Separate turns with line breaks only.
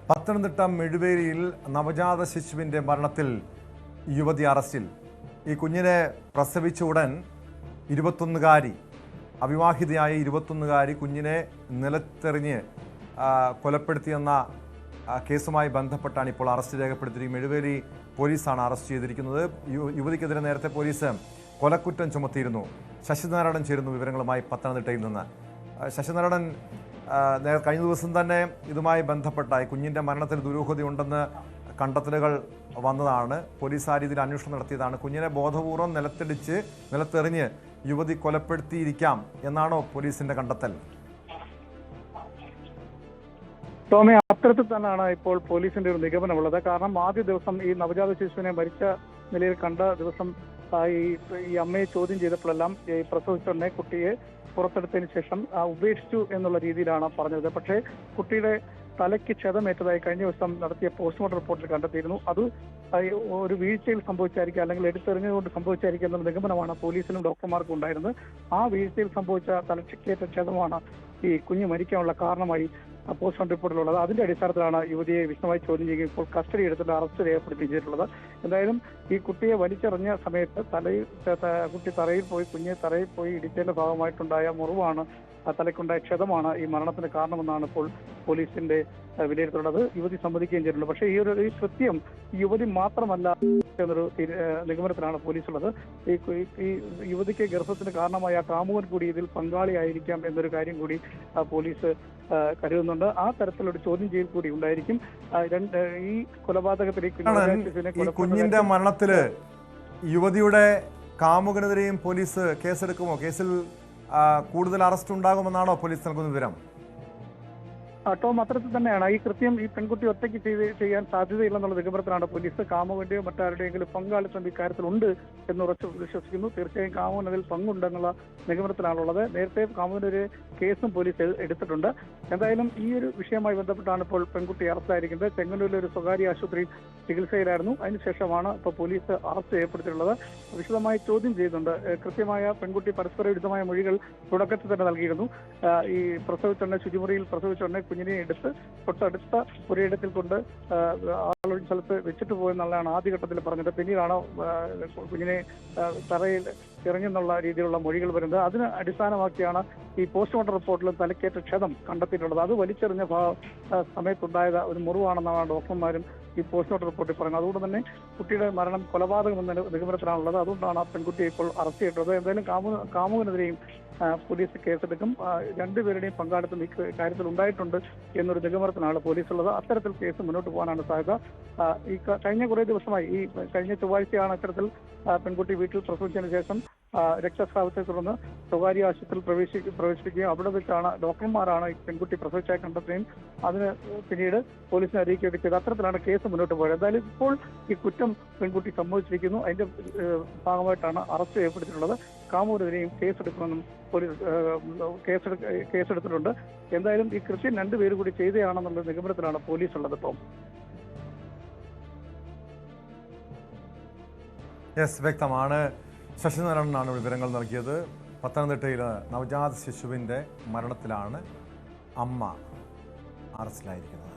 പത്തനംതിട്ട മെഴുവേലിയിൽ നവജാത ശിശുവിൻ്റെ മരണത്തിൽ യുവതി അറസ്റ്റിൽ. ഈ കുഞ്ഞിനെ പ്രസവിച്ച ഉടൻ 21-കാരി, അവിവാഹിതയായ 21-കാരി കുഞ്ഞിനെ നിലത്തെറിഞ്ഞ് കൊലപ്പെടുത്തിയെന്ന കേസുമായി ബന്ധപ്പെട്ടാണ് ഇപ്പോൾ അറസ്റ്റ് രേഖപ്പെടുത്തിയിരിക്കുന്നത്. മെഴുവേലി പോലീസാണ് അറസ്റ്റ് ചെയ്തിരിക്കുന്നത്. യുവതിക്കെതിരെ നേരത്തെ പോലീസ് കൊലക്കുറ്റം ചുമത്തിയിരുന്നു. ശശിനാരായണൻ ചേരുന്നു വിവരങ്ങളുമായി പത്തനംതിട്ടയിൽ നിന്ന്. ശശിനാരായണൻ, കഴിഞ്ഞ ദിവസം തന്നെ ഇതുമായി ബന്ധപ്പെട്ട കുഞ്ഞിൻ്റെ മരണത്തിൽ ദുരൂഹതയുണ്ടെന്ന് കണ്ടെത്തലുകൾ വന്നതാണ്. പോലീസ് ആ രീതിയിൽ അന്വേഷണം നടത്തിയതാണ്. കുഞ്ഞിനെ ബോധപൂർവം നിലത്തെറിഞ്ഞ് യുവതി കൊലപ്പെടുത്തിയിരിക്കാം എന്നാണോ പോലീസിന്റെ കണ്ടെത്തൽ?
ടോമി, അത്തരത്തിൽ തന്നെയാണ് ഇപ്പോൾ പോലീസിന്റെ ഒരു നിഗമനമുള്ളത്. കാരണം ആദ്യ ദിവസം ഈ നവജാത ശിശുവിനെ മരിച്ച നിലയിൽ കണ്ട ദിവസം ഈ അമ്മയെ ചോദ്യം ചെയ്തപ്പോഴെല്ലാം ഈ പ്രസവിച്ചുടനെ കുട്ടിയെ പുറത്തെടുത്തതിന് ശേഷം ഉപേക്ഷിച്ചു എന്നുള്ള രീതിയിലാണ് പറഞ്ഞത്. പക്ഷേ കുട്ടിയുടെ തലയ്ക്ക് ക്ഷതമേറ്റതായി കഴിഞ്ഞ ദിവസം നടത്തിയ പോസ്റ്റ്മോർട്ടം റിപ്പോർട്ടിൽ കണ്ടെത്തിയിരുന്നു. അത് ഒരു വീഴ്ചയിൽ സംഭവിച്ചായിരിക്കും, അല്ലെങ്കിൽ എടുത്തെറിഞ്ഞതുകൊണ്ട് സംഭവിച്ചായിരിക്കും എന്നുള്ള നിഗമനമാണ് പോലീസിനും ഡോക്ടർമാർക്കും ഉണ്ടായിരുന്നത്. ആ വീഴ്ചയിൽ സംഭവിച്ച തലയ്ക്കേറ്റ ക്ഷതമാണ് ഈ കുഞ്ഞ് മരിക്കാനുള്ള കാരണമായി പോസ്റ്റ്മോർട്ടം റിപ്പോർട്ടിലുള്ളത്. അതിന്റെ അടിസ്ഥാനത്തിലാണ് യുവതിയെ വിശദമായി ചോദ്യം ചെയ്യുകയും ഇപ്പോൾ കസ്റ്റഡി എടുത്തിട്ട് അറസ്റ്റ് രേഖപ്പെടുത്തിയിട്ടുള്ളത്. എന്തായാലും ഈ കുട്ടിയെ വലിച്ചെറിഞ്ഞ സമയത്ത് കുട്ടി കുഞ്ഞ് തറയിൽ പോയി ഇടിച്ചതിന്റെ ഭാഗമായിട്ടുണ്ടായ മുറിവാണ്, തലയ്ക്കുണ്ടായ ക്ഷതമാണ് ഈ മരണത്തിന് കാരണമെന്നാണ് ഇപ്പോൾ പോലീസിന്റെ വിലയിരുത്തുന്നത്. യുവതി സമ്മതിക്കുകയും ചെയ്തിട്ടുണ്ട്. പക്ഷേ ഈ കൃത്യം യുവതി മാത്രമല്ല എന്നൊരു നിഗമനത്തിലാണ് പോലീസ് ഉള്ളത്. ഈ യുവതിക്ക് ഗർഭത്തിന് കാരണമായ കാമുകൻ കൂടി ഇതിൽ പങ്കാളിയായിരിക്കാം എന്നൊരു കാര്യം കൂടി പോലീസ് കരുതുന്നുണ്ട്. ആ തരത്തിലൊരു ചോദ്യം ചെയ്യൽ കൂടി ഉണ്ടായിരിക്കും. ഈ കൊലപാതകത്തിലേക്ക്
കുഞ്ഞിന്റെ മരണത്തില് യുവതിയുടെ കാമുകനെതിരെയും പോലീസ് കേസെടുക്കുമോ? കേസിൽ കൂടുതൽ അറസ്റ്റ് ഉണ്ടാകുമെന്നാണോ പോലീസ് നൽകുന്ന വിവരം?
ടോം, അത്തരത്തിൽ തന്നെയാണ്. ഈ കൃത്യം ഈ പെൺകുട്ടി ഒറ്റയ്ക്ക് ചെയ്യാൻ സാധ്യതയില്ലെന്നുള്ള നിഗമനത്തിലാണ് പോലീസ്. കാമുകന്റെയോ മറ്റാരുടെയെങ്കിലും പങ്കാളിത്തം ഇക്കാര്യത്തിലുണ്ട് എന്ന് ഉറച്ചു വിശ്വസിക്കുന്നു. തീർച്ചയായും കാമുകൻ അതിൽ പങ്കുണ്ടെന്നുള്ള നിഗമനത്തിലാണുള്ളത്. നേരത്തെ കാമുകനൊരു കേസും പോലീസ് എടുത്തിട്ടുണ്ട്. എന്തായാലും ഈ ഒരു വിഷയവുമായി ബന്ധപ്പെട്ടാണ് ഇപ്പോൾ പെൺകുട്ടി അറസ്റ്റായിരിക്കുന്നത്. ചെങ്ങന്നൂരിലെ ഒരു സ്വകാര്യ ആശുപത്രിയിൽ ചികിത്സയിലായിരുന്നു. അതിനുശേഷമാണ് ഇപ്പോൾ പോലീസ് അറസ്റ്റ് ചെയ്യപ്പെട്ടിട്ടുള്ളത്. വിശദമായി ചോദ്യം ചെയ്യുന്നുണ്ട്. കൃത്യമായ പെൺകുട്ടി പരസ്പര വിരുദ്ധമായ മൊഴികൾ തുടക്കത്തിൽ തന്നെ നൽകിയിരുന്നു. ഈ പ്രസവിച്ചുടനെ ശുചിമുറിയിൽ പ്രസവിച്ചുടനെ കുഞ്ഞിനെ എടുത്ത് തൊട്ടടുത്ത ഒരിടത്തിൽ കൊണ്ട് ആളൊരു സ്ഥലത്ത് വെച്ചിട്ട് പോയെന്നുള്ളതാണ് ആദ്യഘട്ടത്തിൽ പറഞ്ഞത്. പിന്നീടാണ് കുഞ്ഞിനെ തറയിൽ ഇറങ്ങിയെന്നുള്ള രീതിയിലുള്ള മൊഴികൾ വരുന്നത്. അതിന് അടിസ്ഥാനമാക്കിയാണ് ഈ പോസ്റ്റ്മോർട്ടം റിപ്പോർട്ടിൽ തലക്കേറ്റ ക്ഷതം കണ്ടെത്തിയിട്ടുള്ളത്. അത് വലിച്ചെറിഞ്ഞ സമയത്തുണ്ടായത് ഒരു മുറിവാണെന്നാണ് ഡോക്ടർമാരും ഈ പോസ്റ്റ്മോർട്ടം റിപ്പോർട്ടിൽ പറയുന്നത്. അതുകൊണ്ട് തന്നെ കുട്ടിയുടെ മരണം കൊലപാതകം എന്ന നിഗമനത്തിലാണുള്ളത്. അതുകൊണ്ടാണ് ആ പെൺകുട്ടിയെ ഇപ്പോൾ അറസ്റ്റ് ചെയ്തിട്ടുള്ളത്. എന്തായാലും കാമുകനെതിരെയും പോലീസ് കേസെടുക്കും. രണ്ടുപേരുടെയും പങ്കാളിത്തം ഈ കാര്യത്തിൽ ഉണ്ടായിട്ടുണ്ട് എന്നൊരു നിഗമനത്തിലാണ് പോലീസ് ഉള്ളത്. അത്തരത്തിൽ കേസ് മുന്നോട്ട് പോകാനാണ് സാധ്യത. ഈ കഴിഞ്ഞ കുറേ ദിവസമായി, ഈ കഴിഞ്ഞ ചൊവ്വാഴ്ചയാണ് അത്തരത്തിൽ പെൺകുട്ടി വീട്ടിൽ പ്രസവിച്ചതിന് ശേഷം രക്തസ്രാവത്തെ തുടർന്ന് സ്വകാര്യ ആശുപത്രിയിൽ പ്രവേശിപ്പിക്കുകയും അവിടെ വെച്ചാണ് ഡോക്ടർമാരാണ് ഈ പെൺകുട്ടി പ്രസവിച്ചായി കണ്ടെത്തുകയും അതിന് പിന്നീട് പോലീസിനെ അറിയിക്കുകയൊക്കെ ചെയ്ത് അത്തരത്തിലാണ് കേസ് മുന്നോട്ട് പോയത്. എന്തായാലും ഇപ്പോൾ ഈ കുറ്റം പെൺകുട്ടി സമ്മതിച്ചിരിക്കുന്നു. അതിന്റെ ഭാഗമായിട്ടാണ് അറസ്റ്റ് ചെയ്യപ്പെട്ടിട്ടുള്ളത്. കാമുകനെതിരെയും കേസെടുക്കുമെന്നും പോലീസ് കേസെടുത്തിട്ടുണ്ട്. എന്തായാലും ഈ കൃത്യം രണ്ടുപേര് കൂടി ചെയ്തതാണെന്നുള്ള നിഗമനത്തിലാണ് പോലീസ് ഉള്ളത്. ഇപ്പം
വ്യക്തമാണ്. ശശിനാരായണനാണ് വിവരങ്ങൾ നൽകിയത്. പത്തനംതിട്ടയിൽ നവജാത ശിശുവിൻ്റെ മരണത്തിലാണ് അമ്മ അറസ്റ്റിലായിരിക്കുന്നത്.